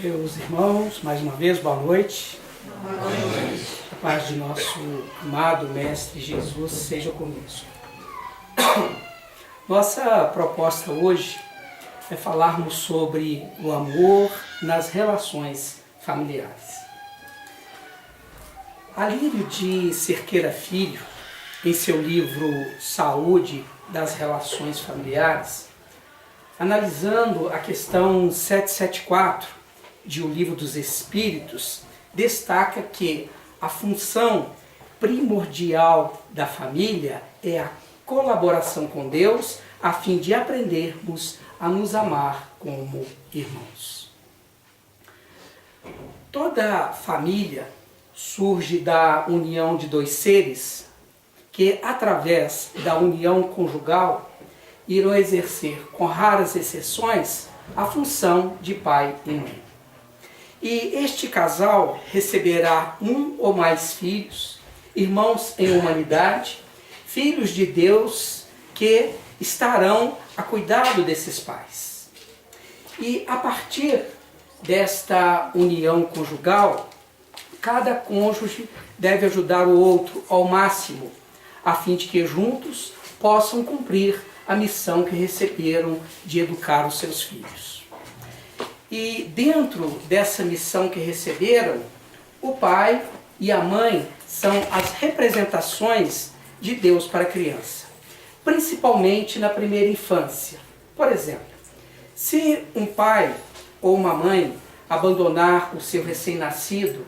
Meus irmãos, mais uma vez, boa noite. Boa noite. A paz de nosso amado Mestre Jesus seja conosco. Nossa proposta hoje é falarmos sobre o amor nas relações familiares. Alírio de Cerqueira Filho, em seu livro Saúde das Relações Familiares, analisando a questão 774 de O Livro dos Espíritos, destaca que a função primordial da família é a colaboração com Deus, a fim de aprendermos a nos amar como irmãos. Toda família surge da união de dois seres que, através da união conjugal, irão exercer, com raras exceções, a função de pai e mãe. E este casal receberá um ou mais filhos, irmãos em humanidade, filhos de Deus que estarão a cuidado desses pais. E a partir desta união conjugal, cada cônjuge deve ajudar o outro ao máximo, a fim de que juntos possam cumprir a missão que receberam de educar os seus filhos. E dentro dessa missão que receberam, o pai e a mãe são as representações de Deus para a criança, principalmente na primeira infância. Por exemplo, se um pai ou uma mãe abandonar o seu recém-nascido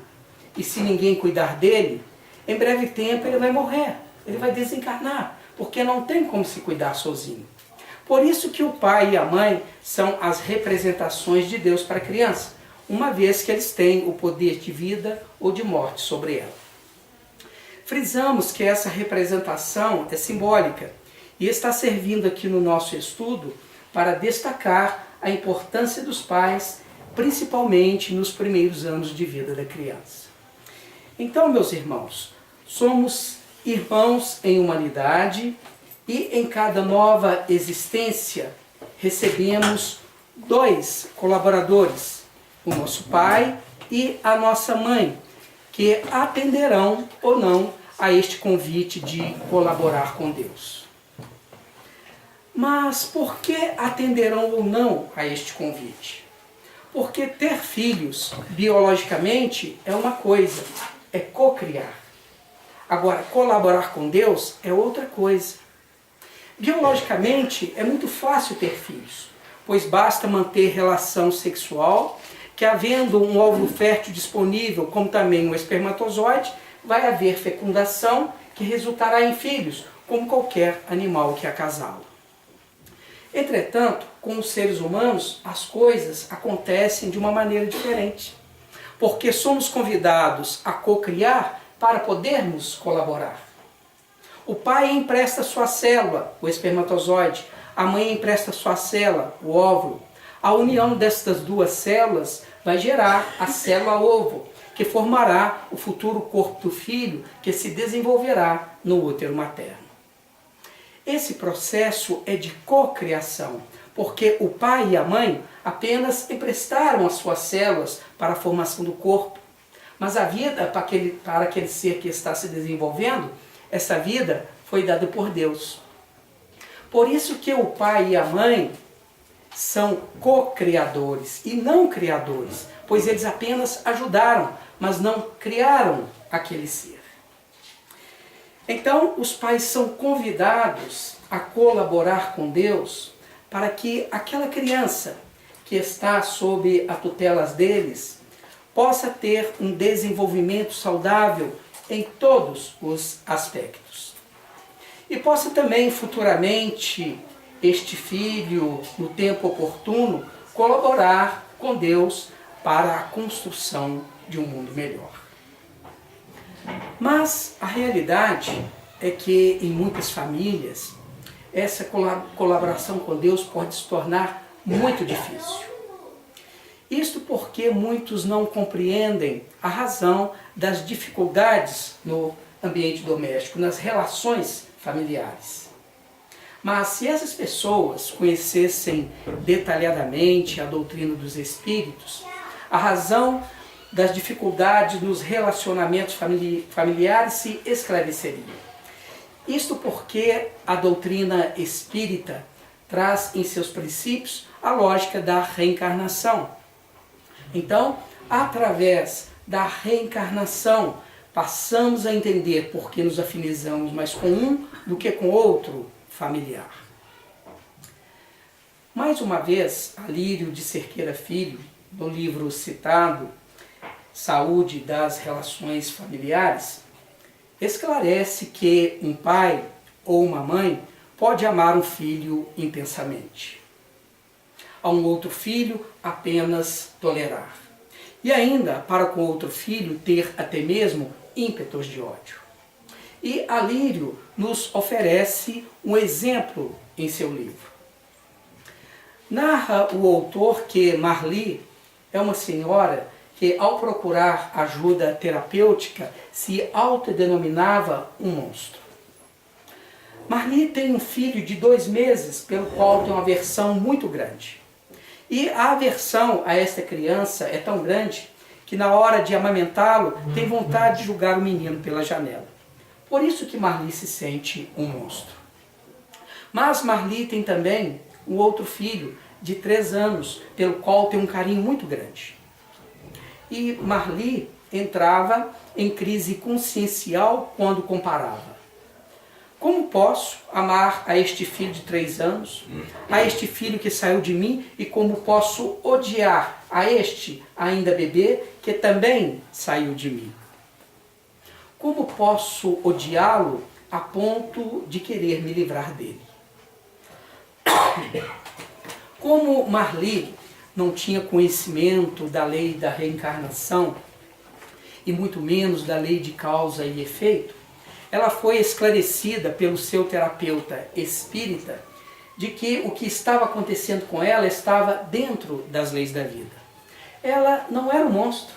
e se ninguém cuidar dele, em breve tempo ele vai morrer, ele vai desencarnar, porque não tem como se cuidar sozinho. Por isso que o pai e a mãe são as representações de Deus para a criança, uma vez que eles têm o poder de vida ou de morte sobre ela. Frisamos que essa representação é simbólica e está servindo aqui no nosso estudo para destacar a importância dos pais, principalmente nos primeiros anos de vida da criança. Então, meus irmãos, somos irmãos em humanidade e em cada nova existência recebemos dois colaboradores, o nosso pai e a nossa mãe, que atenderão ou não a este convite de colaborar com Deus. Mas por que atenderão ou não a este convite? Porque ter filhos biologicamente é uma coisa, é cocriar. Agora, colaborar com Deus é outra coisa. Biologicamente, é muito fácil ter filhos, pois basta manter relação sexual, que havendo um óvulo fértil disponível, como também um espermatozoide, vai haver fecundação que resultará em filhos, como qualquer animal que acasala. Entretanto, com os seres humanos, as coisas acontecem de uma maneira diferente, porque somos convidados a cocriar para podermos colaborar. O pai empresta sua célula, o espermatozoide, a mãe empresta sua célula, o óvulo. A união destas duas células vai gerar a célula-ovo, que formará o futuro corpo do filho, que se desenvolverá no útero materno. Esse processo é de cocriação, porque o pai e a mãe apenas emprestaram as suas células para a formação do corpo, mas a vida para aquele ser que está se desenvolvendo, essa vida foi dada por Deus. Por isso que o pai e a mãe são co-criadores e não criadores, pois eles apenas ajudaram, mas não criaram aquele ser. Então, os pais são convidados a colaborar com Deus para que aquela criança que está sob a tutela deles possa ter um desenvolvimento saudável em todos os aspectos. E possa também futuramente este filho, no tempo oportuno, colaborar com Deus para a construção de um mundo melhor. Mas a realidade é que em muitas famílias essa colaboração com Deus pode se tornar muito difícil. Isto porque muitos não compreendem a razão das dificuldades no ambiente doméstico, nas relações familiares. Mas se essas pessoas conhecessem detalhadamente a doutrina dos Espíritos, a razão das dificuldades nos relacionamentos familiares se esclareceria. Isto porque a doutrina espírita traz em seus princípios a lógica da reencarnação. Então, através da reencarnação, passamos a entender por que nos afinizamos mais com um do que com outro familiar. Mais uma vez, Alírio de Cerqueira Filho, no livro citado, Saúde das Relações Familiares, esclarece que um pai ou uma mãe pode amar um filho intensamente. A um outro filho apenas tolerar. E ainda, para com outro filho, ter até mesmo ímpetos de ódio. E Alírio nos oferece um exemplo em seu livro. Narra o autor que Marli é uma senhora que, ao procurar ajuda terapêutica, se autodenominava um monstro. Marli tem um filho de 2 meses, pelo qual tem uma aversão muito grande. E a aversão a esta criança é tão grande que na hora de amamentá-lo tem vontade de jogar o menino pela janela. Por isso que Marli se sente um monstro. Mas Marli tem também um outro filho de 3 anos, pelo qual tem um carinho muito grande. E Marli entrava em crise consciencial quando comparava. Como posso amar a este filho de 3 anos, a este filho que saiu de mim, e como posso odiar a este ainda bebê que também saiu de mim? Como posso odiá-lo a ponto de querer me livrar dele? Como Marli não tinha conhecimento da lei da reencarnação, e muito menos da lei de causa e efeito, ela foi esclarecida pelo seu terapeuta espírita de que o que estava acontecendo com ela estava dentro das leis da vida. Ela não era um monstro,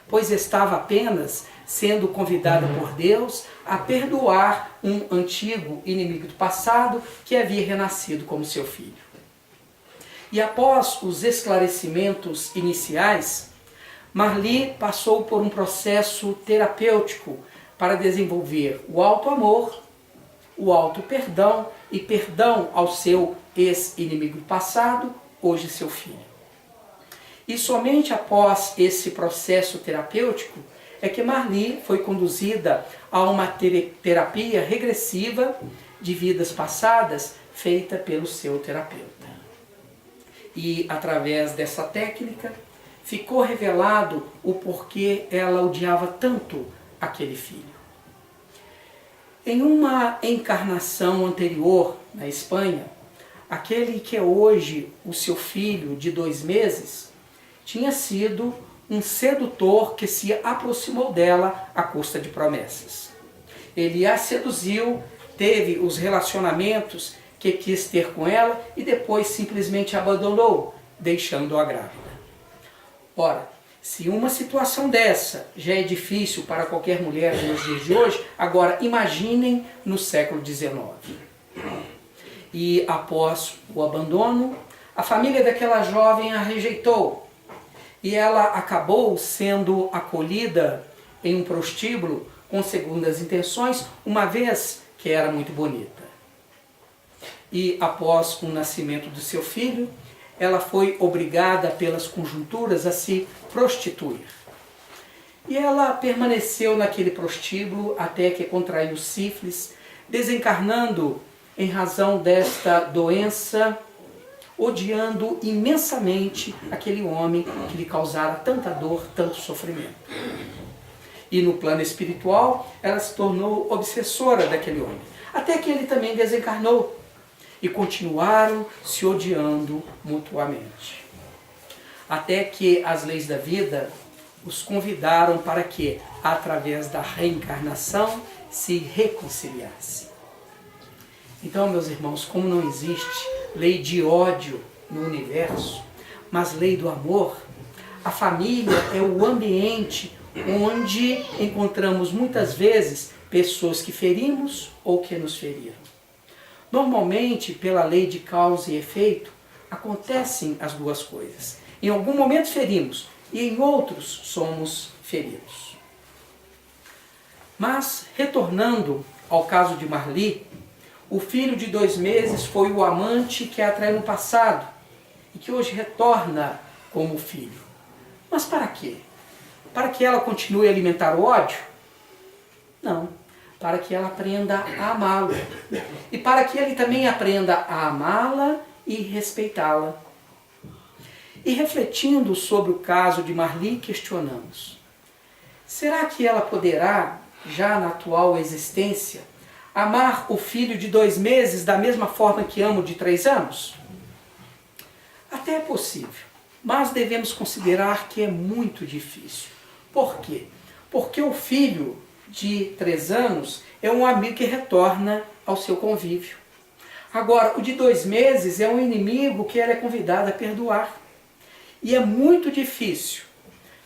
pois estava apenas sendo convidada por Deus a perdoar um antigo inimigo do passado que havia renascido como seu filho. E após os esclarecimentos iniciais, Marli passou por um processo terapêutico para desenvolver o auto-amor, o auto-perdão e perdão ao seu ex-inimigo passado, hoje seu filho. E somente após esse processo terapêutico é que Marli foi conduzida a uma terapia regressiva de vidas passadas feita pelo seu terapeuta. E através dessa técnica ficou revelado o porquê ela odiava tanto aquele filho. Em uma encarnação anterior, na Espanha, aquele que é hoje o seu filho de 2 meses, tinha sido um sedutor que se aproximou dela à custa de promessas. Ele a seduziu, teve os relacionamentos que quis ter com ela e depois simplesmente abandonou, deixando-a grávida. Ora, se uma situação dessa já é difícil para qualquer mulher nos dias de hoje, agora imaginem no século XIX. E após o abandono, a família daquela jovem a rejeitou e ela acabou sendo acolhida em um prostíbulo com segundas intenções, uma vez que era muito bonita. E após o nascimento do seu filho, ela foi obrigada pelas conjunturas a se prostituir. E ela permaneceu naquele prostíbulo até que contraiu sífilis, desencarnando em razão desta doença, odiando imensamente aquele homem que lhe causara tanta dor, tanto sofrimento. E no plano espiritual, ela se tornou obsessora daquele homem, até que ele também desencarnou. E continuaram se odiando mutuamente. Até que as leis da vida os convidaram para que, através da reencarnação, se reconciliassem. Então, meus irmãos, como não existe lei de ódio no universo, mas lei do amor, a família é o ambiente onde encontramos muitas vezes pessoas que ferimos ou que nos feriram. Normalmente, pela lei de causa e efeito, acontecem as duas coisas. Em algum momento ferimos e em outros somos feridos. Mas, retornando ao caso de Marli, o filho de 2 meses foi o amante que a atraiu no passado e que hoje retorna como filho. Mas para quê? Para que ela continue a alimentar o ódio? Não, para que ela aprenda a amá-lo. E para que ele também aprenda a amá-la e respeitá-la. E refletindo sobre o caso de Marli, questionamos: será que ela poderá, já na atual existência, amar o filho de 2 meses da mesma forma que ama o de 3 anos? Até é possível, mas devemos considerar que é muito difícil. Por quê? Porque o filho de 3 anos é um amigo que retorna ao seu convívio. Agora, o de 2 meses é um inimigo que ela é convidada a perdoar. E é muito difícil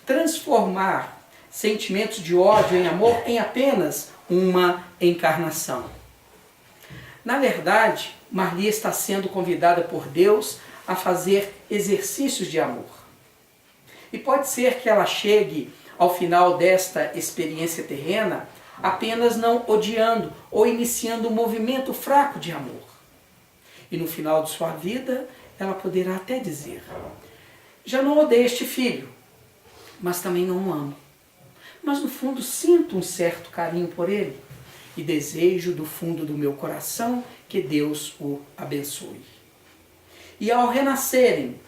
transformar sentimentos de ódio em amor em apenas uma encarnação. Na verdade, Marli está sendo convidada por Deus a fazer exercícios de amor. E pode ser que ela chegue ao final desta experiência terrena apenas não odiando ou iniciando um movimento fraco de amor. E no final de sua vida, ela poderá até dizer: já não odeio este filho, mas também não o amo. Mas no fundo sinto um certo carinho por ele e desejo do fundo do meu coração que Deus o abençoe. E ao renascerem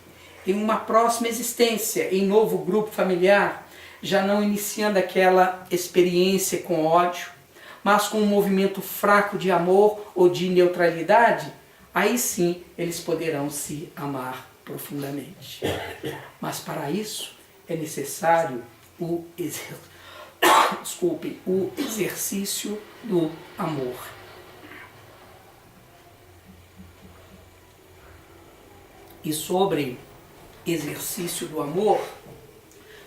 em uma próxima existência, em novo grupo familiar, já não iniciando aquela experiência com ódio, mas com um movimento fraco de amor ou de neutralidade, aí sim eles poderão se amar profundamente. Mas para isso é necessário o exercício do amor. E sobre exercício do amor,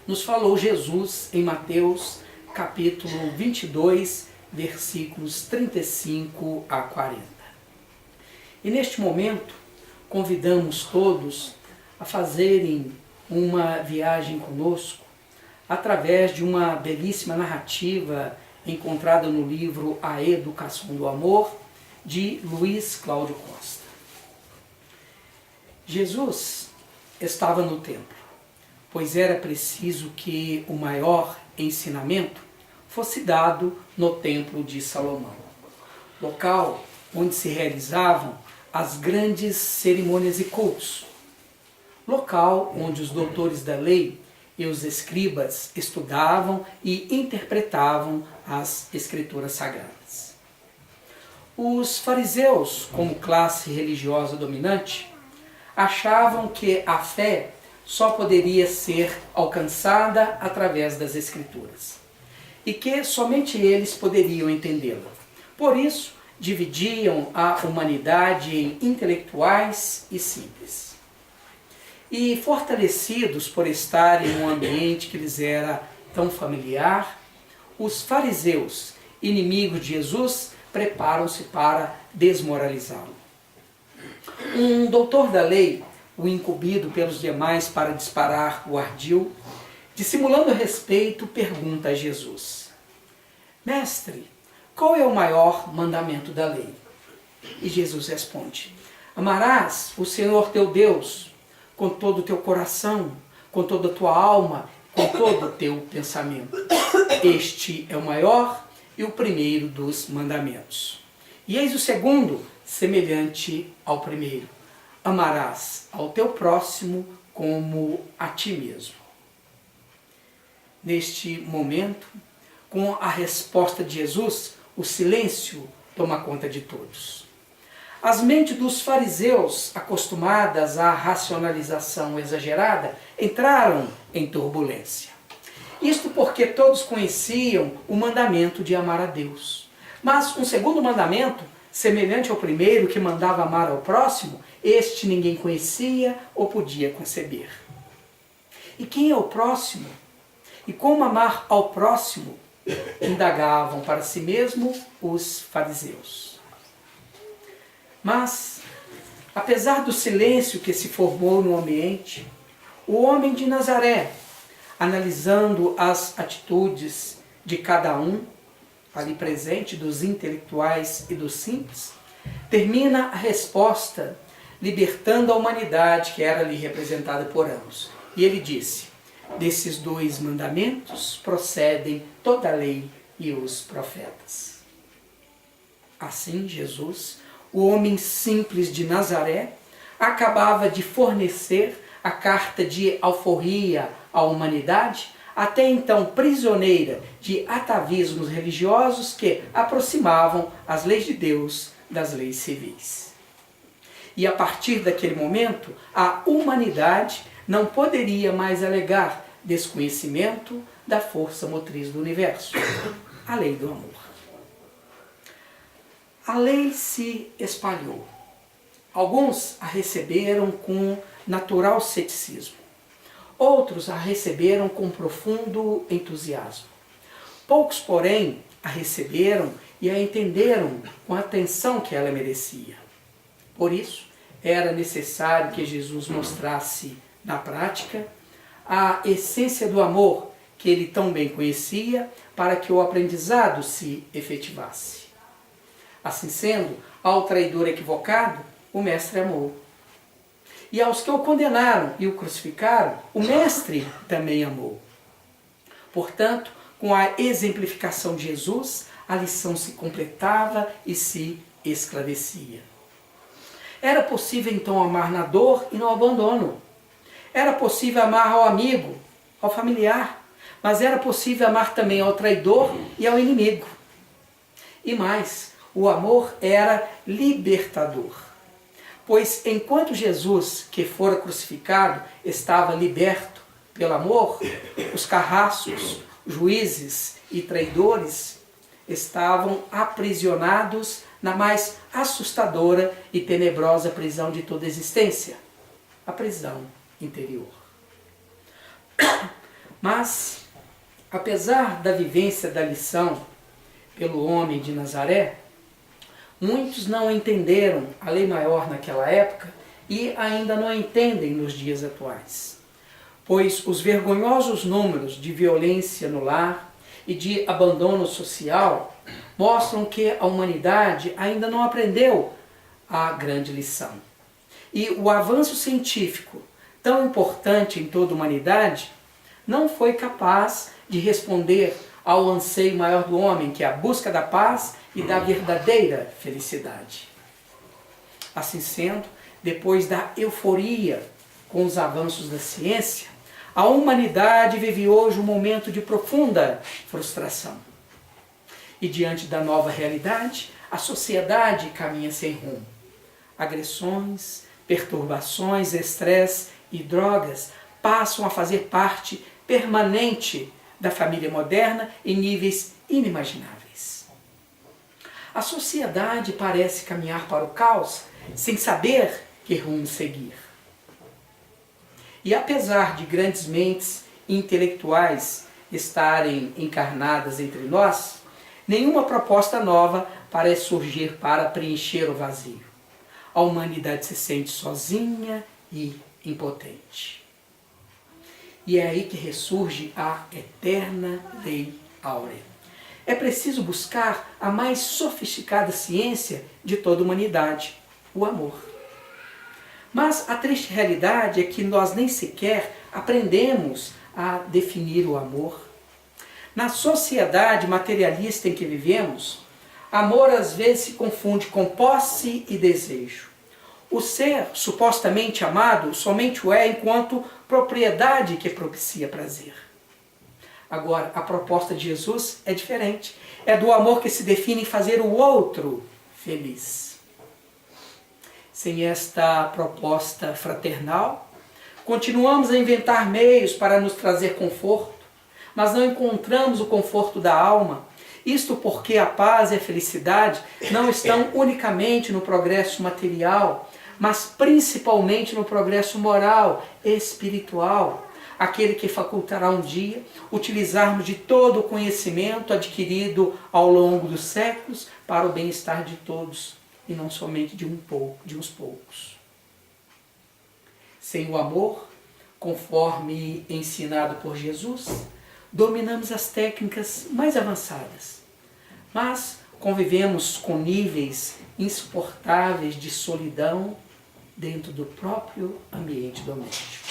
nos falou Jesus em Mateus capítulo 22, versículos 35 a 40. E neste momento, convidamos todos a fazerem uma viagem conosco através de uma belíssima narrativa encontrada no livro A Educação do Amor, de Luiz Cláudio Costa. Jesus estava no templo, pois era preciso que o maior ensinamento fosse dado no templo de Salomão, local onde se realizavam as grandes cerimônias e cultos, local onde os doutores da lei e os escribas estudavam e interpretavam as escrituras sagradas. Os fariseus, como classe religiosa dominante, achavam que a fé só poderia ser alcançada através das escrituras e que somente eles poderiam entendê-la. Por isso, dividiam a humanidade em intelectuais e simples. E fortalecidos por estar em um ambiente que lhes era tão familiar, os fariseus, inimigos de Jesus, preparam-se para desmoralizá-lo. Um doutor da lei, o incumbido pelos demais para disparar o ardil, dissimulando respeito, pergunta a Jesus: Mestre, qual é o maior mandamento da lei? E Jesus responde: amarás o Senhor teu Deus com todo o teu coração, com toda a tua alma, com todo o teu pensamento. Este é o maior e o primeiro dos mandamentos. E eis o segundo, semelhante ao primeiro: amarás ao teu próximo como a ti mesmo. Neste momento, com a resposta de Jesus, o silêncio toma conta de todos. As mentes dos fariseus, acostumadas à racionalização exagerada, entraram em turbulência. Isto porque todos conheciam o mandamento de amar a Deus. Mas um segundo mandamento, semelhante ao primeiro, que mandava amar ao próximo, este ninguém conhecia ou podia conceber. E quem é o próximo? E como amar ao próximo? Indagavam para si mesmo os fariseus. Mas, apesar do silêncio que se formou no ambiente, o homem de Nazaré, analisando as atitudes de cada um, ali presente, dos intelectuais e dos simples, termina a resposta libertando a humanidade que era ali representada por ambos. E ele disse: desses 2 mandamentos procedem toda a lei e os profetas. Assim, Jesus, o homem simples de Nazaré, acabava de fornecer a carta de alforria à humanidade, até então prisioneira de atavismos religiosos que aproximavam as leis de Deus das leis civis. E a partir daquele momento, a humanidade não poderia mais alegar desconhecimento da força motriz do universo, a lei do amor. A lei se espalhou. Alguns a receberam com natural ceticismo. Outros a receberam com profundo entusiasmo. Poucos, porém, a receberam e a entenderam com a atenção que ela merecia. Por isso, era necessário que Jesus mostrasse na prática a essência do amor que ele tão bem conhecia, para que o aprendizado se efetivasse. Assim sendo, ao traidor equivocado, o Mestre amou. E aos que o condenaram e o crucificaram, o Mestre também amou. Portanto, com a exemplificação de Jesus, a lição se completava e se esclarecia. Era possível então amar na dor e no abandono. Era possível amar ao amigo, ao familiar, mas era possível amar também ao traidor e ao inimigo. E mais, o amor era libertador. Pois enquanto Jesus, que fora crucificado, estava liberto pelo amor, os carrascos, juízes e traidores estavam aprisionados na mais assustadora e tenebrosa prisão de toda a existência, a prisão interior. Mas, apesar da vivência da lição pelo homem de Nazaré, muitos não entenderam a lei maior naquela época e ainda não a entendem nos dias atuais. Pois os vergonhosos números de violência no lar e de abandono social mostram que a humanidade ainda não aprendeu a grande lição. E o avanço científico, tão importante em toda a humanidade, não foi capaz de responder ao anseio maior do homem, que é a busca da paz e da verdadeira felicidade. Assim sendo, depois da euforia com os avanços da ciência, a humanidade vive hoje um momento de profunda frustração. E diante da nova realidade, a sociedade caminha sem rumo. Agressões, perturbações, estresse e drogas passam a fazer parte permanente da família moderna em níveis inimagináveis. A sociedade parece caminhar para o caos sem saber que rumo seguir. E apesar de grandes mentes intelectuais estarem encarnadas entre nós, nenhuma proposta nova parece surgir para preencher o vazio. A humanidade se sente sozinha e impotente. E é aí que ressurge a eterna lei áurea. É preciso buscar a mais sofisticada ciência de toda a humanidade, o amor. Mas a triste realidade é que nós nem sequer aprendemos a definir o amor. Na sociedade materialista em que vivemos, amor às vezes se confunde com posse e desejo. O ser supostamente amado somente o é enquanto propriedade que propicia prazer. Agora, a proposta de Jesus é diferente. É do amor que se define em fazer o outro feliz. Sem esta proposta fraternal, continuamos a inventar meios para nos trazer conforto, mas não encontramos o conforto da alma. Isto porque a paz e a felicidade não estão unicamente no progresso material, mas principalmente no progresso moral e espiritual, aquele que facultará um dia utilizarmos de todo o conhecimento adquirido ao longo dos séculos para o bem-estar de todos, e não somente de uns poucos. Sem o amor, conforme ensinado por Jesus, dominamos as técnicas mais avançadas, mas convivemos com níveis insuportáveis de solidão dentro do próprio ambiente doméstico.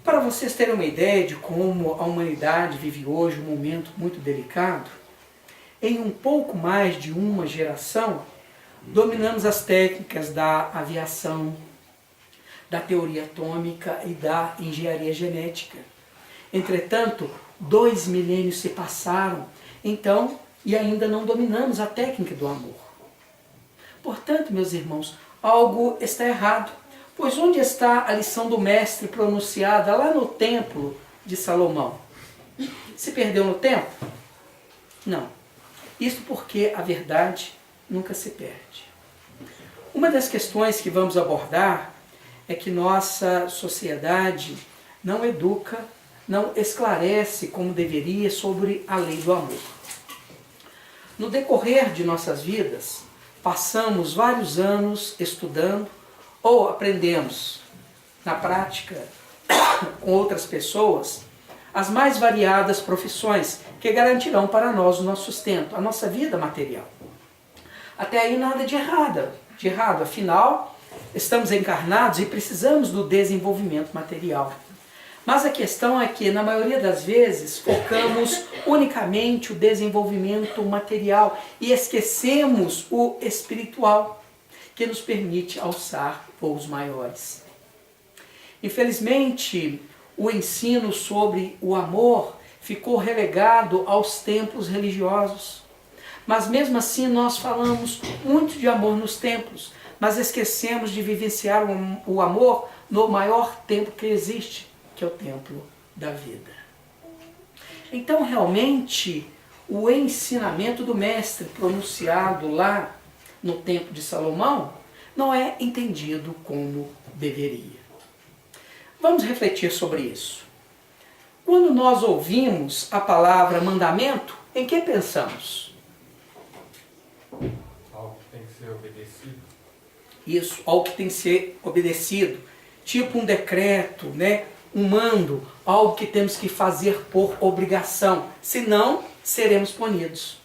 Para vocês terem uma ideia de como a humanidade vive hoje um momento muito delicado, em um pouco mais de uma geração, dominamos as técnicas da aviação, da teoria atômica e da engenharia genética. Entretanto, 2 milênios se passaram, então, e ainda não dominamos a técnica do amor. Portanto, meus irmãos, algo está errado, pois onde está a lição do mestre pronunciada lá no templo de Salomão? Se perdeu no tempo? Não. Isto porque a verdade nunca se perde. Uma das questões que vamos abordar é que nossa sociedade não educa, não esclarece como deveria sobre a lei do amor. No decorrer de nossas vidas, passamos vários anos estudando ou aprendemos na prática com outras pessoas as mais variadas profissões que garantirão para nós o nosso sustento, a nossa vida material. Até aí nada de errado, afinal, estamos encarnados e precisamos do desenvolvimento material. Mas a questão é que, na maioria das vezes, focamos unicamente o desenvolvimento material e esquecemos o espiritual, que nos permite alçar voos maiores. Infelizmente, o ensino sobre o amor ficou relegado aos templos religiosos. Mas mesmo assim nós falamos muito de amor nos templos, mas esquecemos de vivenciar o amor no maior templo que existe, que é o templo da vida. Então realmente o ensinamento do mestre pronunciado lá no templo de Salomão não é entendido como deveria. Vamos refletir sobre isso. Quando nós ouvimos a palavra mandamento, em que pensamos? Algo que tem que ser obedecido. Isso, algo que tem que ser obedecido. Tipo um decreto, né? Um mando, algo que temos que fazer por obrigação, senão seremos punidos.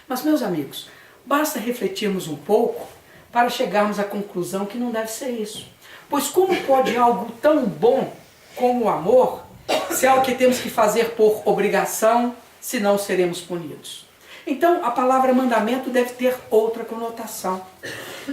Mas, meus amigos, basta refletirmos um pouco para chegarmos à conclusão que não deve ser isso. Pois como pode algo tão bom como o amor ser algo que temos que fazer por obrigação, senão seremos punidos? Então, a palavra mandamento deve ter outra conotação.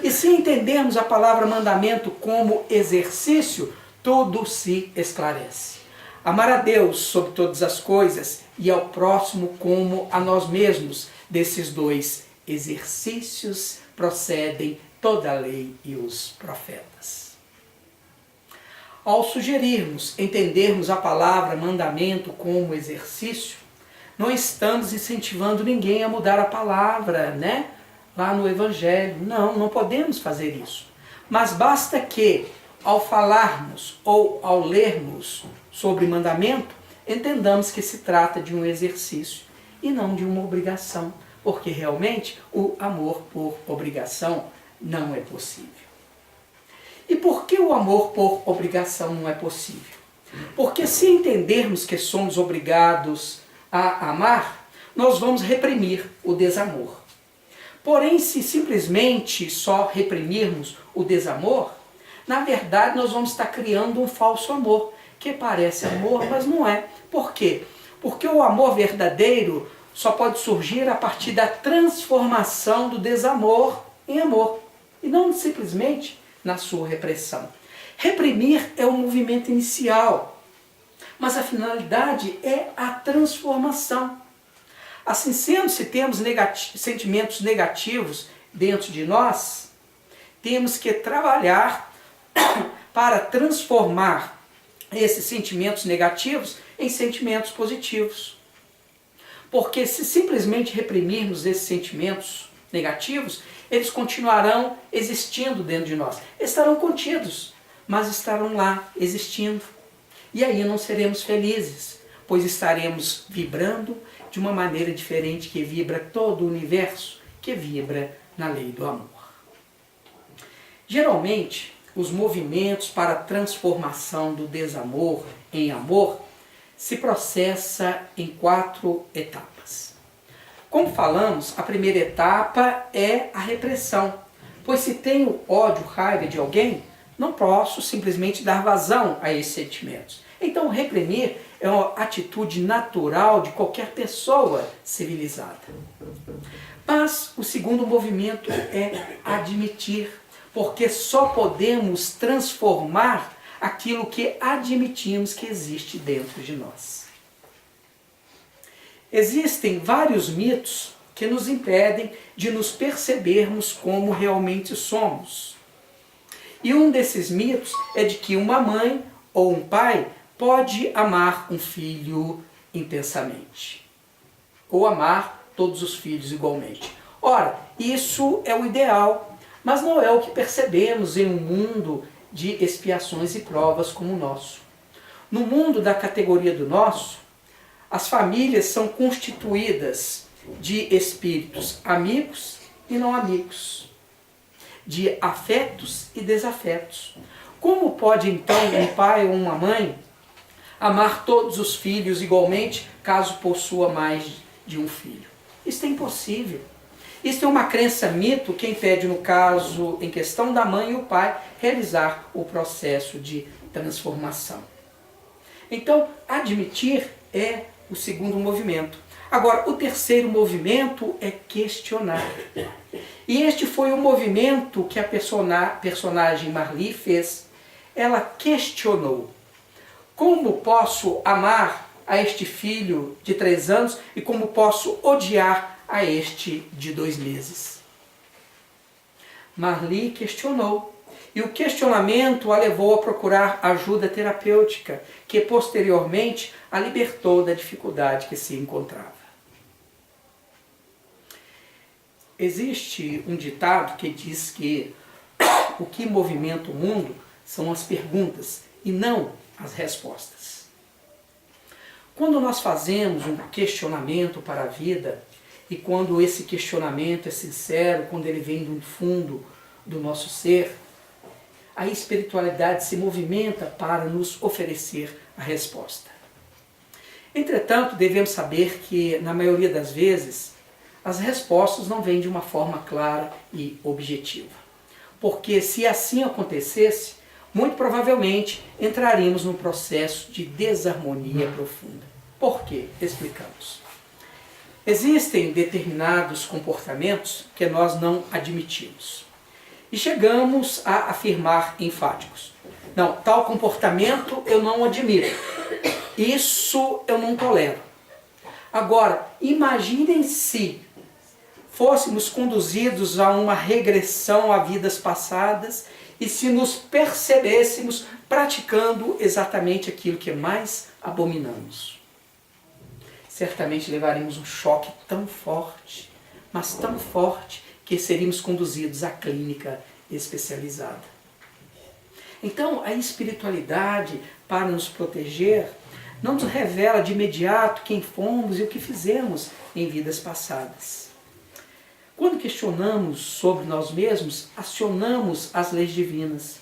E se entendermos a palavra mandamento como exercício, tudo se esclarece. Amar a Deus sobre todas as coisas e ao próximo como a nós mesmos. Desses dois exercícios procedem toda a lei e os profetas. Ao sugerirmos entendermos a palavra mandamento como exercício, não estamos incentivando ninguém a mudar a palavra, né? Lá no Evangelho. Não podemos fazer isso. Mas basta que, ao falarmos ou ao lermos sobre mandamento, entendamos que se trata de um exercício e não de uma obrigação, porque realmente o amor por obrigação não é possível. E por que o amor por obrigação não é possível? Porque se entendermos que somos obrigados a amar, nós vamos reprimir o desamor. Porém, se simplesmente só reprimirmos o desamor, na verdade nós vamos estar criando um falso amor, que parece amor, mas não é. Por quê? Porque o amor verdadeiro só pode surgir a partir da transformação do desamor em amor, e não simplesmente na sua repressão. Reprimir é o movimento inicial, mas a finalidade é a transformação. Assim sendo, se temos sentimentos negativos dentro de nós, temos que trabalhar para transformar esses sentimentos negativos em sentimentos positivos. Porque se simplesmente reprimirmos esses sentimentos negativos, eles continuarão existindo dentro de nós. Estarão contidos, mas estarão lá existindo. E aí não seremos felizes, pois estaremos vibrando de uma maneira diferente que vibra todo o universo, que vibra na lei do amor. Geralmente, os movimentos para a transformação do desamor em amor se processa em 4 etapas. Como falamos, a primeira etapa é a repressão, pois se tenho ódio, raiva de alguém, não posso simplesmente dar vazão a esses sentimentos. Então, reprimir é uma atitude natural de qualquer pessoa civilizada. Mas o segundo movimento é admitir, porque só podemos transformar aquilo que admitimos que existe dentro de nós. Existem vários mitos que nos impedem de nos percebermos como realmente somos. E um desses mitos é de que uma mãe ou um pai pode amar um filho intensamente, ou amar todos os filhos igualmente. Ora, isso é o ideal, mas não é o que percebemos em um mundo de expiações e provas como o nosso. No mundo da categoria do nosso, as famílias são constituídas de espíritos amigos e não amigos, de afetos e desafetos. Como pode então um pai ou uma mãe amar todos os filhos igualmente, caso possua mais de um filho? Isso é impossível. Isso é uma crença mito que impede, no caso em questão da mãe e o pai, realizar o processo de transformação. Então, admitir é o segundo movimento. Agora, o terceiro movimento é questionar. E este foi o movimento que a personagem Marli fez. Ela questionou. Como posso amar a este filho de 3 anos e como posso odiar a este de 2 meses? Marli questionou. E o questionamento a levou a procurar ajuda terapêutica, que posteriormente a libertou da dificuldade que se encontrava. Existe um ditado que diz que o que movimenta o mundo são as perguntas e não as respostas. Quando nós fazemos um questionamento para a vida, e quando esse questionamento é sincero, quando ele vem do fundo do nosso ser, a espiritualidade se movimenta para nos oferecer a resposta. Entretanto, devemos saber que, na maioria das vezes, as respostas não vêm de uma forma clara e objetiva. Porque se assim acontecesse, muito provavelmente entraríamos num processo de desarmonia profunda. Por quê? Explicamos. Existem determinados comportamentos que nós não admitimos. E chegamos a afirmar enfáticos. Não, tal comportamento eu não admito. Isso eu não tolero. Agora, imaginem se fôssemos conduzidos a uma regressão a vidas passadas e se nos percebêssemos praticando exatamente aquilo que mais abominamos. Certamente levaríamos um choque tão forte, mas tão forte, que seríamos conduzidos à clínica especializada. Então, a espiritualidade, para nos proteger, não nos revela de imediato quem fomos e o que fizemos em vidas passadas. Quando questionamos sobre nós mesmos, acionamos as leis divinas.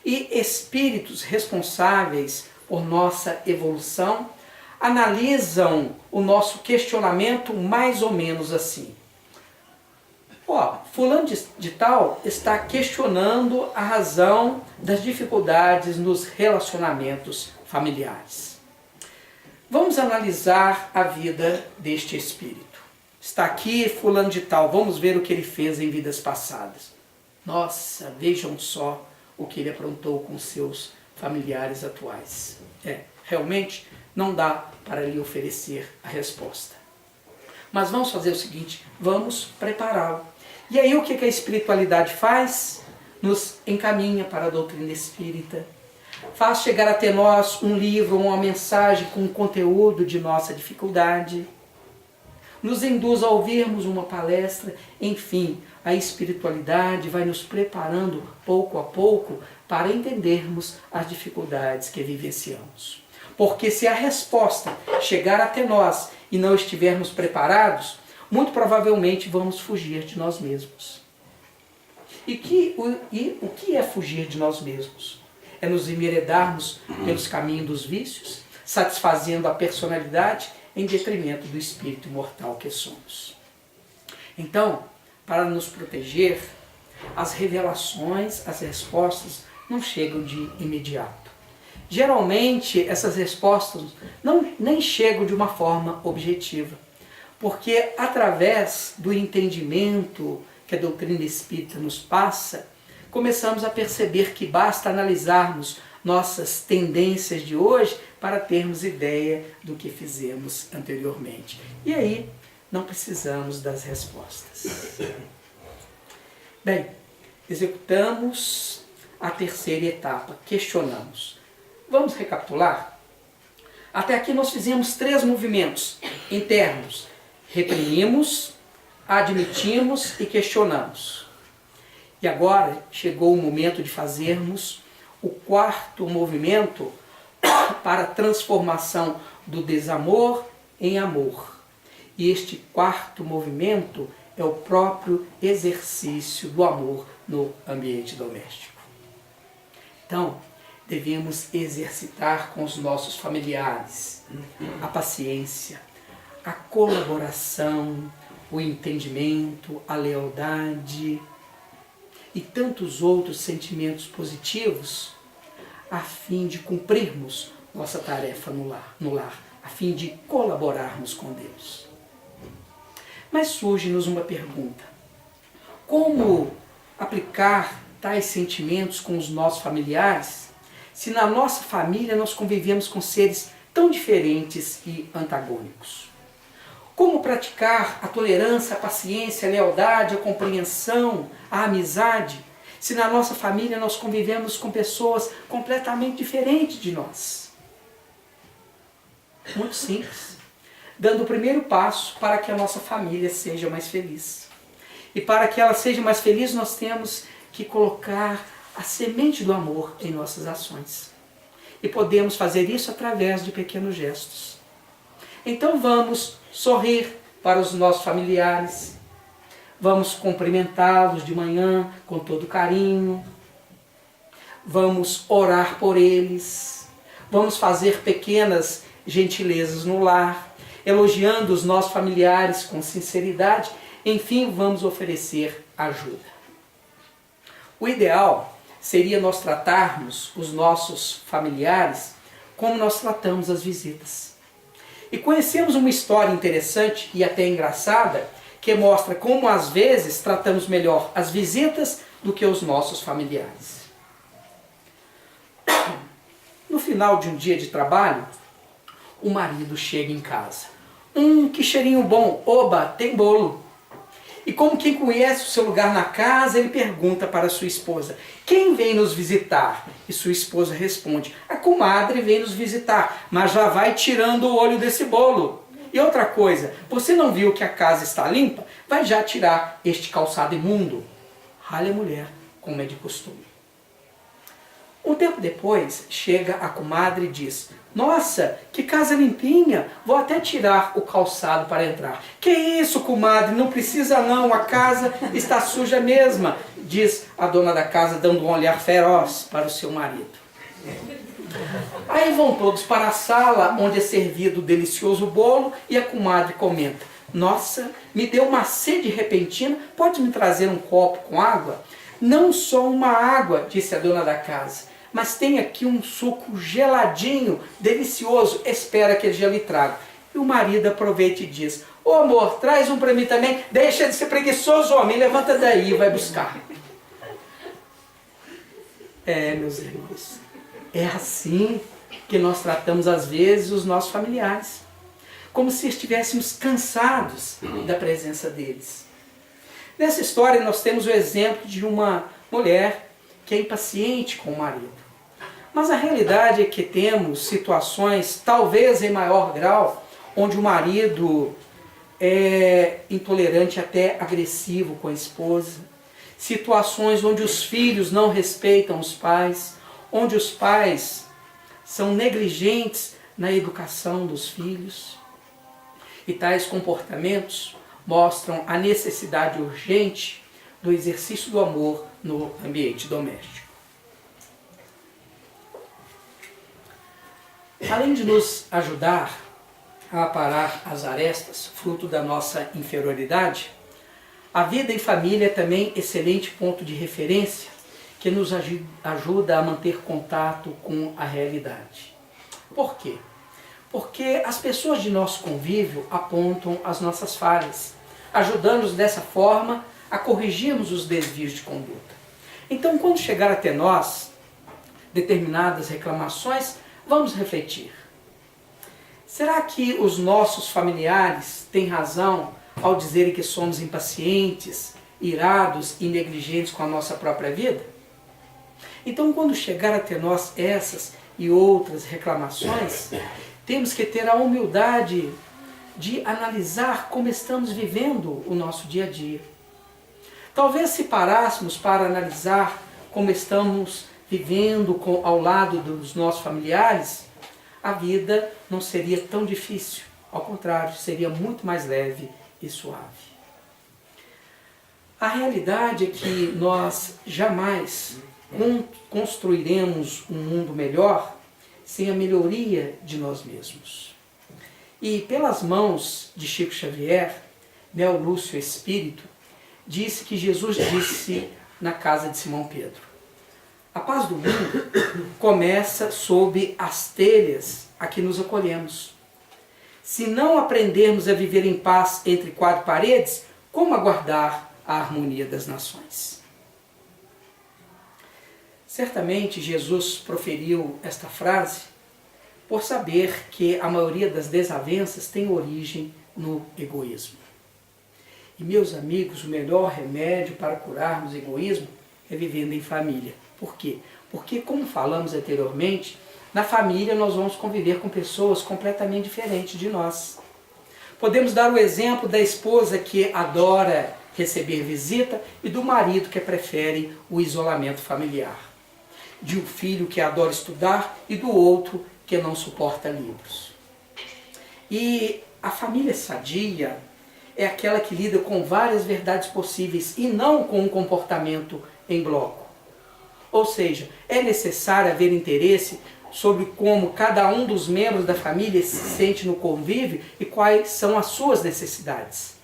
E espíritos responsáveis por nossa evolução analisam o nosso questionamento mais ou menos assim. Fulano de tal está questionando a razão das dificuldades nos relacionamentos familiares. Vamos analisar a vida deste espírito. Está aqui fulano de tal, vamos ver o que ele fez em vidas passadas. Nossa, vejam só o que ele aprontou com seus familiares atuais. Realmente não dá para lhe oferecer a resposta. Mas vamos fazer o seguinte, vamos prepará-lo. E aí o que a espiritualidade faz? Nos encaminha para a doutrina espírita. Faz chegar até nós um livro, uma mensagem com o conteúdo de nossa dificuldade. Nos induz a ouvirmos uma palestra. Enfim, a espiritualidade vai nos preparando pouco a pouco para entendermos as dificuldades que vivenciamos. Porque se a resposta chegar até nós e não estivermos preparados, muito provavelmente vamos fugir de nós mesmos. E o que é fugir de nós mesmos? É nos enveredarmos pelos caminhos dos vícios, satisfazendo a personalidade em detrimento do espírito imortal que somos. Então, para nos proteger, as revelações, as respostas não chegam de imediato. Geralmente, essas respostas nem chegam de uma forma objetiva, porque através do entendimento que a doutrina espírita nos passa, começamos a perceber que basta analisarmos nossas tendências de hoje para termos ideia do que fizemos anteriormente. E aí, não precisamos das respostas. Bem, executamos a terceira etapa, questionamos. Vamos recapitular? Até aqui nós fizemos 3 movimentos internos. Reprimimos, admitimos e questionamos. E agora chegou o momento de fazermos o 4º movimento para a transformação do desamor em amor. E este 4º movimento é o próprio exercício do amor no ambiente doméstico. Então, devemos exercitar com os nossos familiares a paciência, a colaboração, o entendimento, a lealdade e tantos outros sentimentos positivos a fim de cumprirmos nossa tarefa no lar, a fim de colaborarmos com Deus. Mas surge-nos uma pergunta: como aplicar tais sentimentos com os nossos familiares, se na nossa família nós convivemos com seres tão diferentes e antagônicos? Como praticar a tolerância, a paciência, a lealdade, a compreensão, a amizade, se na nossa família nós convivemos com pessoas completamente diferentes de nós? Muito simples. Dando o primeiro passo para que a nossa família seja mais feliz. E para que ela seja mais feliz, nós temos que colocar a semente do amor em nossas ações. E podemos fazer isso através de pequenos gestos. Então vamos sorrir para os nossos familiares, vamos cumprimentá-los de manhã com todo carinho, vamos orar por eles, vamos fazer pequenas gentilezas no lar, elogiando os nossos familiares com sinceridade, enfim, vamos oferecer ajuda. O ideal seria nós tratarmos os nossos familiares como nós tratamos as visitas. E conhecemos uma história interessante e até engraçada, que mostra como às vezes tratamos melhor as visitas do que os nossos familiares. No final de um dia de trabalho, o marido chega em casa. Que cheirinho bom! Oba, tem bolo! E como quem conhece o seu lugar na casa, ele pergunta para sua esposa: quem vem nos visitar? E sua esposa responde: a comadre vem nos visitar, mas já vai tirando o olho desse bolo. E outra coisa, você não viu que a casa está limpa? Vai já tirar este calçado imundo. Ralha a mulher, como é de costume. Um tempo depois, chega a comadre e diz: nossa, que casa limpinha, vou até tirar o calçado para entrar. Que isso, comadre, não precisa não, a casa está suja mesmo, diz a dona da casa, dando um olhar feroz para o seu marido. Aí vão todos para a sala, onde é servido o delicioso bolo, e a comadre comenta: nossa, me deu uma sede repentina, pode me trazer um copo com água? Não só uma água, disse a dona da casa, mas tem aqui um suco geladinho, delicioso, espera que ele já lhe traga. E o marido aproveita e diz: ô amor, traz um para mim também, deixa de ser preguiçoso, homem, levanta daí e vai buscar. Meus irmãos, é assim que nós tratamos às vezes os nossos familiares, como se estivéssemos cansados da presença deles. Nessa história nós temos o exemplo de uma mulher que é impaciente com o marido. Mas a realidade é que temos situações, talvez em maior grau, onde o marido é intolerante, até agressivo com a esposa. Situações onde os filhos não respeitam os pais, onde os pais são negligentes na educação dos filhos. E tais comportamentos mostram a necessidade urgente do exercício do amor no ambiente doméstico. Além de nos ajudar a aparar as arestas, fruto da nossa inferioridade, a vida em família é também excelente ponto de referência que nos ajuda a manter contato com a realidade. Por quê? Porque as pessoas de nosso convívio apontam as nossas falhas, ajudando-nos dessa forma a corrigirmos os desvios de conduta. Então, quando chegar até nós determinadas reclamações, vamos refletir. Será que os nossos familiares têm razão ao dizerem que somos impacientes, irados e negligentes com a nossa própria vida? Então, quando chegar até nós essas e outras reclamações, temos que ter a humildade de analisar como estamos vivendo o nosso dia a dia. Talvez se parássemos para analisar como estamos vivendo ao lado dos nossos familiares, a vida não seria tão difícil. Ao contrário, seria muito mais leve e suave. A realidade é que nós jamais construiremos um mundo melhor sem a melhoria de nós mesmos. E pelas mãos de Chico Xavier, Neo Lúcio Espírito, disse que Jesus disse na casa de Simão Pedro: a paz do mundo começa sob as telhas a que nos acolhemos. Se não aprendermos a viver em paz entre quatro paredes, como aguardar a harmonia das nações? Certamente Jesus proferiu esta frase por saber que a maioria das desavenças tem origem no egoísmo. E, meus amigos, o melhor remédio para curarmos o egoísmo é vivendo em família. Por quê? Porque, como falamos anteriormente, na família nós vamos conviver com pessoas completamente diferentes de nós. Podemos dar o exemplo da esposa que adora receber visita e do marido que prefere o isolamento familiar. De um filho que adora estudar e do outro que não suporta livros. E a família sadia é aquela que lida com várias verdades possíveis e não com um comportamento em bloco. Ou seja, é necessário haver interesse sobre como cada um dos membros da família se sente no convívio e quais são as suas necessidades.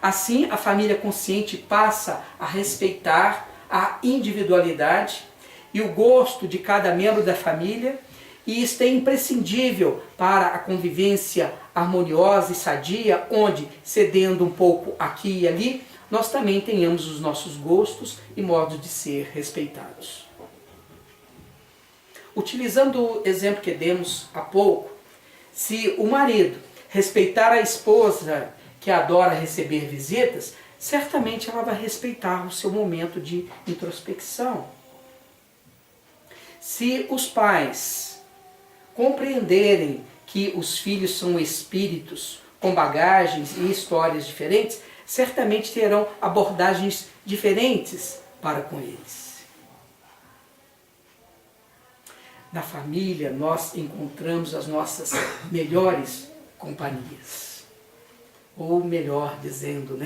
Assim, a família consciente passa a respeitar a individualidade e o gosto de cada membro da família, e isto é imprescindível para a convivência harmoniosa e sadia, onde, cedendo um pouco aqui e ali, nós também tenhamos os nossos gostos e modos de ser respeitados. Utilizando o exemplo que demos há pouco, se o marido respeitar a esposa que adora receber visitas, certamente ela vai respeitar o seu momento de introspecção. Se os pais compreenderem que os filhos são espíritos com bagagens e histórias diferentes, certamente terão abordagens diferentes para com eles. Na família, nós encontramos as nossas melhores companhias. Ou melhor dizendo,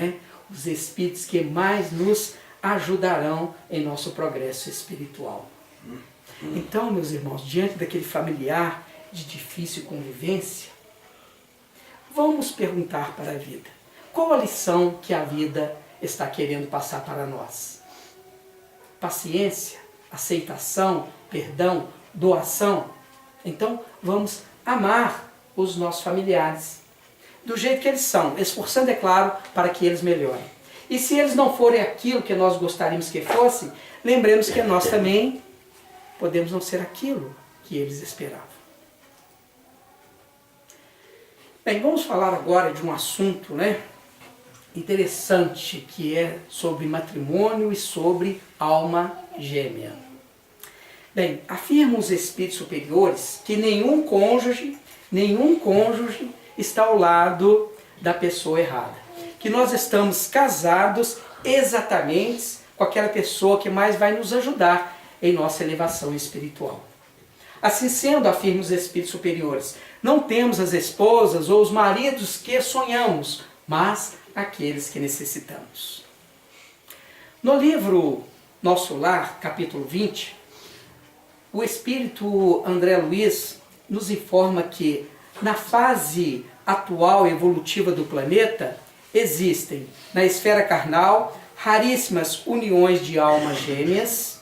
os espíritos que mais nos ajudarão em nosso progresso espiritual. Então, meus irmãos, diante daquele familiar de difícil convivência, vamos perguntar para a vida: qual a lição que a vida está querendo passar para nós? Paciência, aceitação, perdão, doação? Então, vamos amar os nossos familiares do jeito que eles são, esforçando, é claro, para que eles melhorem. E se eles não forem aquilo que nós gostaríamos que fossem, lembremos que nós também podemos não ser aquilo que eles esperavam. Bem, vamos falar agora de um assunto interessante, que é sobre matrimônio e sobre alma gêmea. Bem, afirmam os espíritos superiores que nenhum cônjuge está ao lado da pessoa errada. Que nós estamos casados exatamente com aquela pessoa que mais vai nos ajudar em nossa elevação espiritual. Assim sendo, afirmam os espíritos superiores, não temos as esposas ou os maridos que sonhamos, mas aqueles que necessitamos. No livro Nosso Lar, capítulo 20, o espírito André Luiz nos informa que na fase atual evolutiva do planeta existem na esfera carnal raríssimas uniões de almas gêmeas,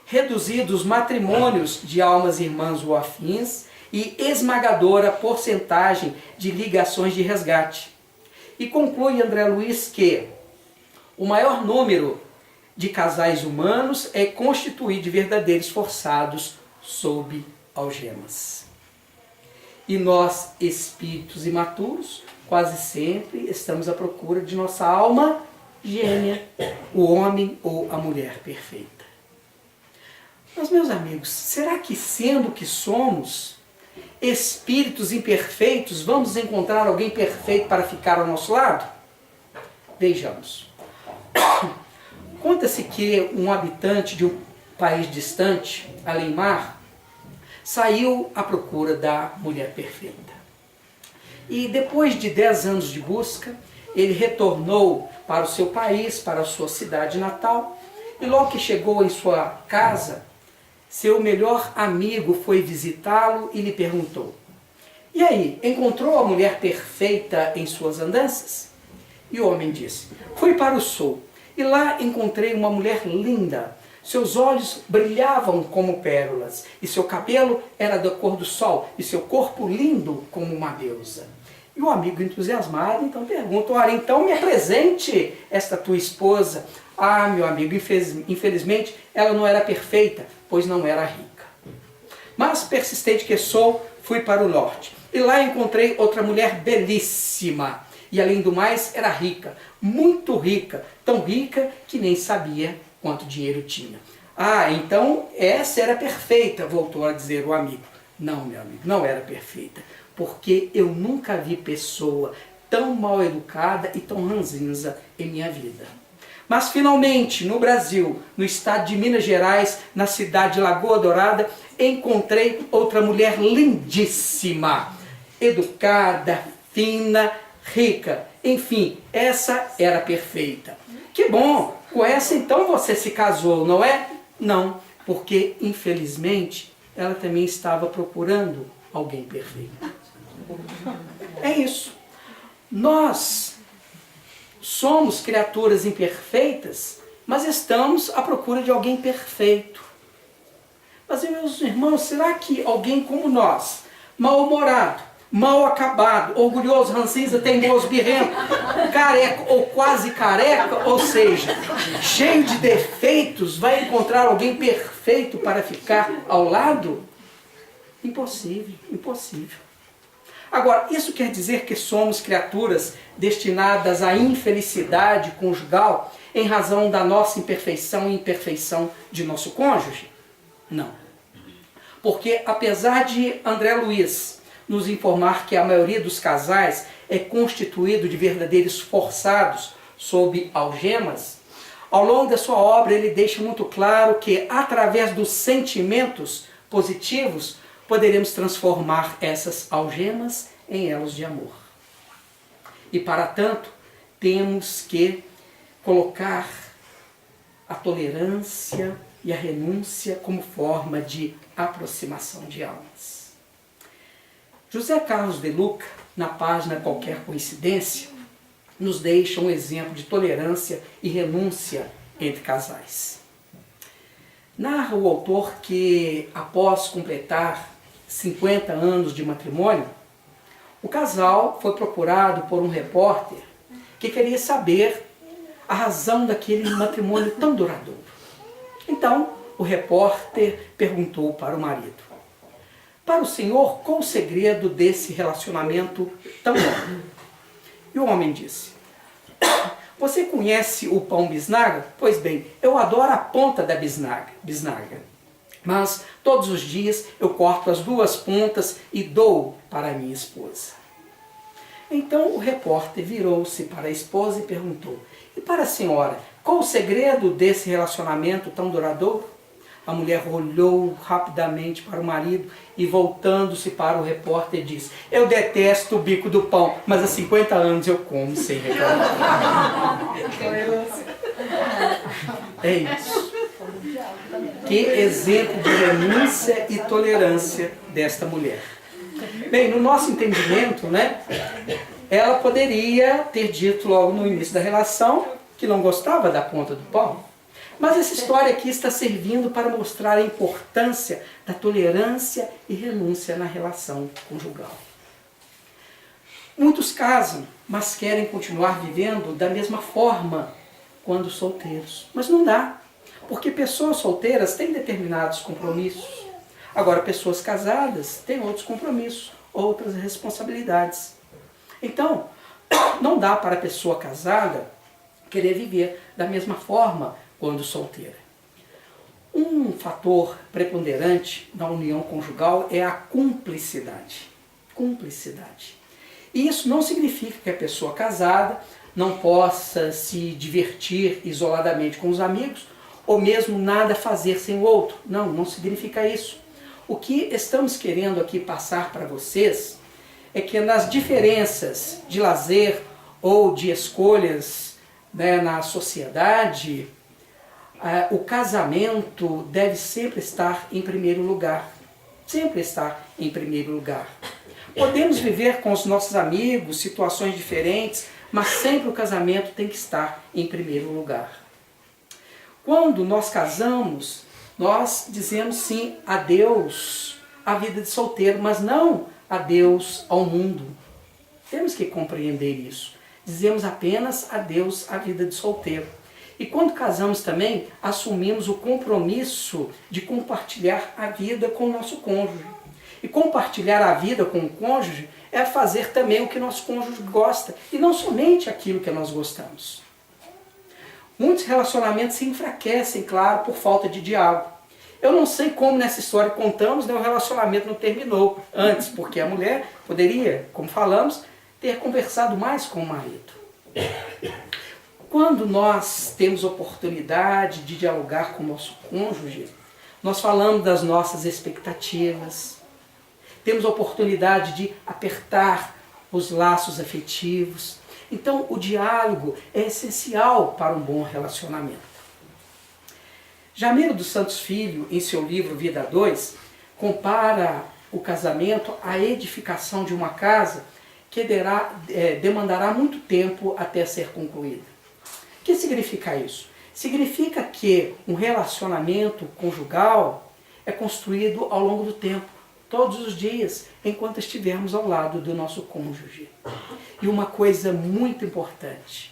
reduzidos matrimônios de almas irmãs ou afins e esmagadora porcentagem de ligações de resgate. E conclui André Luiz que o maior número de casais humanos é constituído de verdadeiros forçados sob algemas. E nós, espíritos imaturos, quase sempre estamos à procura de nossa alma gêmea, o homem ou a mulher perfeita. Mas, meus amigos, será que sendo que somos espíritos imperfeitos, vamos encontrar alguém perfeito para ficar ao nosso lado? Vejamos. Conta-se que um habitante de um país distante, além mar, saiu à procura da mulher perfeita. E depois de 10 anos de busca, ele retornou para o seu país, para a sua cidade natal, e logo que chegou em sua casa, seu melhor amigo foi visitá-lo e lhe perguntou: "E aí, encontrou a mulher perfeita em suas andanças?" E o homem disse: "Fui para o sul, e lá encontrei uma mulher linda. Seus olhos brilhavam como pérolas, e seu cabelo era da cor do sol, e seu corpo lindo como uma deusa." E o amigo entusiasmado então pergunta: "Ora, então me apresente esta tua esposa." "Ah, meu amigo, infelizmente ela não era perfeita, pois não era rica. Mas persistente que sou, fui para o norte, e lá encontrei outra mulher belíssima. E além do mais, era rica, muito rica, tão rica que nem sabia quanto dinheiro tinha." "Ah, então essa era perfeita", voltou a dizer o amigo. "Não, meu amigo, não era perfeita, porque eu nunca vi pessoa tão mal educada e tão ranzinza em minha vida. Mas finalmente, no Brasil, no estado de Minas Gerais, na cidade de Lagoa Dourada, encontrei outra mulher lindíssima, educada, fina, rica. Enfim, essa era perfeita." "Que bom! Com essa então você se casou, não é?" "Não, porque infelizmente ela também estava procurando alguém perfeito." É isso. Nós somos criaturas imperfeitas, mas estamos à procura de alguém perfeito. Mas, meus irmãos, será que alguém como nós, mal-humorado, mal acabado, orgulhoso, ranzinza, teimoso, birrento, careca ou quase careca, ou seja, cheio de defeitos, vai encontrar alguém perfeito para ficar ao lado? Impossível, impossível. Agora, isso quer dizer que somos criaturas destinadas à infelicidade conjugal em razão da nossa imperfeição e imperfeição de nosso cônjuge? Não. Porque apesar de André Luiz nos informar que a maioria dos casais é constituído de verdadeiros forçados sob algemas, ao longo da sua obra ele deixa muito claro que através dos sentimentos positivos poderemos transformar essas algemas em elos de amor. E para tanto, temos que colocar a tolerância e a renúncia como forma de aproximação de almas. José Carlos de Luca, na página Qualquer Coincidência, nos deixa um exemplo de tolerância e renúncia entre casais. Narra o autor que, após completar 50 anos de matrimônio, o casal foi procurado por um repórter que queria saber a razão daquele matrimônio tão duradouro. Então, o repórter perguntou para o marido: "Para o senhor, qual o segredo desse relacionamento tão longo?" E o homem disse: "Você conhece o pão bisnaga? Pois bem, eu adoro a ponta da bisnaga. Mas todos os dias eu corto as 2 pontas e dou para a minha esposa." Então o repórter virou-se para a esposa e perguntou: "E para a senhora, qual o segredo desse relacionamento tão duradouro?" A mulher olhou rapidamente para o marido e, voltando-se para o repórter, disse: "Eu detesto o bico do pão, mas há 50 anos eu como sem reclamar." É isso. Que exemplo de renúncia e tolerância desta mulher. Bem, no nosso entendimento, né, ela poderia ter dito logo no início da relação que não gostava da ponta do pão. Mas essa história aqui está servindo para mostrar a importância da tolerância e renúncia na relação conjugal. Muitos casam, mas querem continuar vivendo da mesma forma quando solteiros. Mas não dá, porque pessoas solteiras têm determinados compromissos. Agora, pessoas casadas têm outros compromissos, outras responsabilidades. Então, não dá para a pessoa casada querer viver da mesma forma quando solteira. Um fator preponderante na união conjugal é a cumplicidade. Cumplicidade. E isso não significa que a pessoa casada não possa se divertir isoladamente com os amigos ou mesmo nada fazer sem o outro. Não, não significa isso. O que estamos querendo aqui passar para vocês é que nas diferenças de lazer ou de escolhas, né, na sociedade, o casamento deve sempre estar em primeiro lugar. Sempre estar em primeiro lugar. Podemos viver com os nossos amigos situações diferentes, mas sempre o casamento tem que estar em primeiro lugar. Quando nós casamos, nós dizemos sim a Deus à vida de solteiro, mas não adeus ao mundo. Temos que compreender isso. Dizemos apenas adeus à vida de solteiro. E quando casamos também, assumimos o compromisso de compartilhar a vida com o nosso cônjuge. E compartilhar a vida com o cônjuge é fazer também o que nosso cônjuge gosta, e não somente aquilo que nós gostamos. Muitos relacionamentos se enfraquecem, claro, por falta de diálogo. Eu não sei como nessa história que contamos, né, o relacionamento não terminou antes, porque a mulher poderia, como falamos, ter conversado mais com o marido. Quando nós temos oportunidade de dialogar com o nosso cônjuge, nós falamos das nossas expectativas, temos oportunidade de apertar os laços afetivos. Então, o diálogo é essencial para um bom relacionamento. Jamiro dos Santos Filho, em seu livro Vida 2, compara o casamento à edificação de uma casa que demandará muito tempo até ser concluída. O que significa isso? Significa que um relacionamento conjugal é construído ao longo do tempo, todos os dias, enquanto estivermos ao lado do nosso cônjuge. E uma coisa muito importante,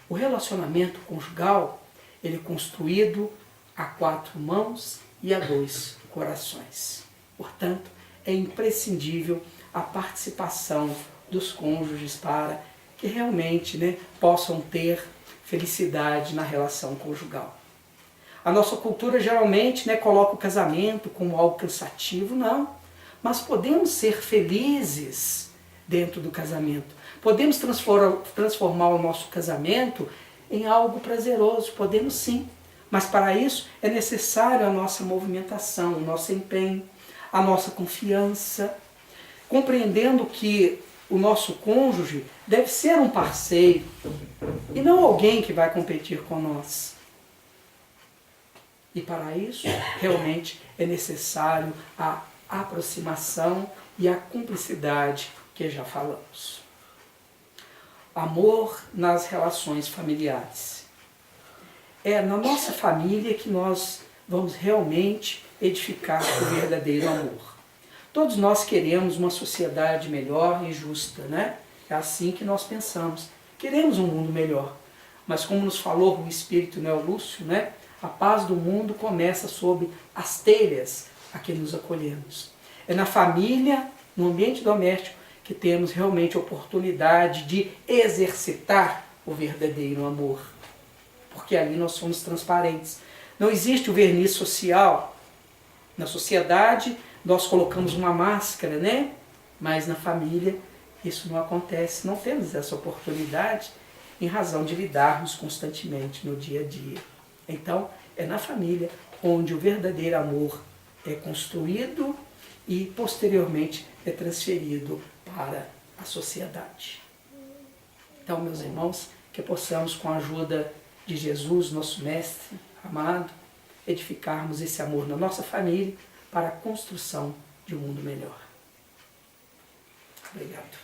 o relacionamento conjugal, ele é construído a 4 mãos e a 2 corações. Portanto, é imprescindível a participação dos cônjuges para que realmente, né, possam ter felicidade na relação conjugal. A nossa cultura geralmente, né, coloca o casamento como algo cansativo, não. Mas podemos ser felizes dentro do casamento. Podemos transformar o nosso casamento em algo prazeroso, podemos sim. Mas para isso é necessário a nossa movimentação, o nosso empenho, a nossa confiança, compreendendo que o nosso cônjuge deve ser um parceiro e não alguém que vai competir com nós. E para isso, realmente, é necessário a aproximação e a cumplicidade que já falamos. Amor nas relações familiares. É na nossa família que nós vamos realmente edificar o verdadeiro amor. Todos nós queremos uma sociedade melhor e justa, né? É assim que nós pensamos. Queremos um mundo melhor. Mas como nos falou o espírito Neo Lúcio, né? A paz do mundo começa sob as telhas a que nos acolhemos. É na família, no ambiente doméstico, que temos realmente a oportunidade de exercitar o verdadeiro amor. Porque ali nós somos transparentes. Não existe o verniz social. Na sociedade, nós colocamos uma máscara, né? Mas na família, isso não acontece. Não temos essa oportunidade em razão de lidarmos constantemente no dia a dia. Então, é na família onde o verdadeiro amor é construído e, posteriormente, é transferido para a sociedade. Então, meus irmãos, que possamos, com a ajuda de Jesus, nosso Mestre amado, edificarmos esse amor na nossa família para a construção de um mundo melhor. Obrigado.